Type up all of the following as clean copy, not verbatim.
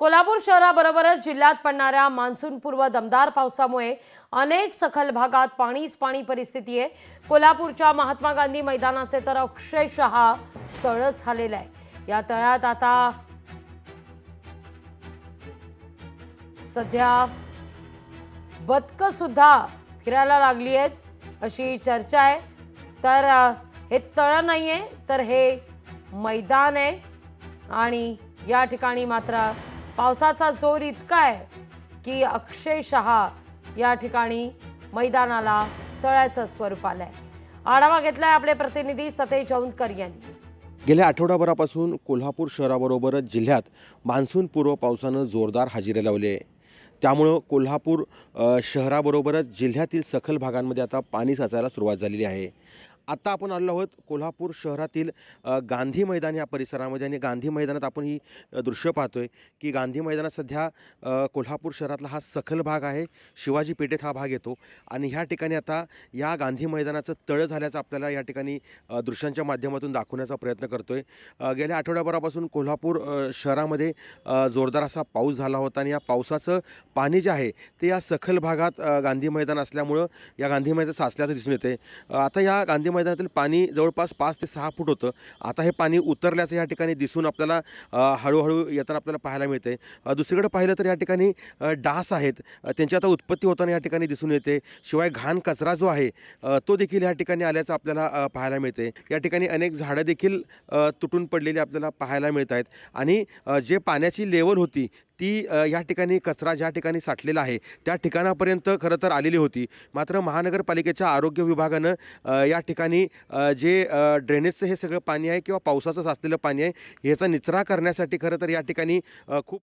कोल्हापूर शहराबरोबरच जिल्ह्यात पडणाऱ्या मान्सूनपूर्व दमदार पावसामुळे अनेक सखल भागात पाणीच पाणी परिस्थिती आहे। कोल्हापूरच्या महात्मा गांधी मैदानाचे तर अक्षरशः तळच झालेलं आहे। या तळ्यात आता सध्या बदकं सुद्धा फिरायला लागली आहेत अशी चर्चा आहे। तर हे तळ नाहीये तर हे मैदान आहे आणि या ठिकाणी मात्र पावसाचा जोर इतका आहे की अक्षरशः या ठिकाणी मैदानाला तळ्याचं स्वरूप आलंय। आढावा घेतलाय आपले प्रतिनिधी सतेज औंधकर यांनी। गेल्या आठवडाभरापासून कोल्हापूर शहराबरोबरच जिल्ह्यात मान्सूनपूर्व पावसानं जोरदार हजेरी लावली आहे। त्यामुळं कोल्हापूर शहराबरोबरच जिल्ह्यातील सखल भागांमध्ये आता पाणी साचायला सुरुवात झालेली आहे। आता आपण आलो आहोत कोल्हापूर शहरातील गांधी मैदान या परिसरामध्ये आणि गांधी मैदानात आपण ही दृश्य पाहतोय की गांधी मैदानात सध्या कोल्हापूर शहरातला हा सखल भाग आहे। शिवाजी पेठेत हा भाग येतो आणि ह्या ठिकाणी आता या गांधी मैदानाचं तळ झाल्याचं आपल्याला या ठिकाणी दृश्यांच्या माध्यमातून दाखवण्याचा प्रयत्न करतोय। गेल्या आठवड्याभरापासून कोल्हापूर शहरामध्ये जोरदार असा पाऊस झाला होता आणि या पावसाचं पाणी जे आहे ते या सखल भागात गांधी मैदान असल्यामुळं या गांधी मैदानात साचल्याचं दिसून येते। आता या गांधी मैदानातील पाणी जवळपास 5 ते 6 फूट होतं। आता हे पाणी उतरल्याचं या ठिकाणी दिसून आपल्याला हळूहळू येताना आपल्याला पाहायला मिळते। दुसरीकडे पाहिलं तर या ठिकाणी डास आहेत त्यांची आता उत्पत्ती होताना या ठिकाणी दिसून येते। शिवाय घाण कचरा जो आहे तो देखील या ठिकाणी आल्याचं आपल्याला पाहायला मिळते। या ठिकाणी अनेक झाडं देखील तुटून पडलेली आपल्याला पाहायला मिळत आहेत आणि जे पाण्याची लेवल होती ती या ठिकाणी कचरा ज्या ठिकाणी साठलेला आहे त्या ठिकाणापर्यंत खरं तर आलेली होती। मात्र महानगरपालिकेच्या आरोग्य विभागानं या ठिकाणी जे ड्रेनेजचं हे सगळं पाणी आहे किंवा पावसाचं साचलेलं पाणी आहे याचा निचरा करण्यासाठी खरं तर या ठिकाणी खूप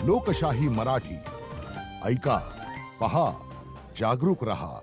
लोकशाही मराठी ऐका, पहा, जागरूक रहा।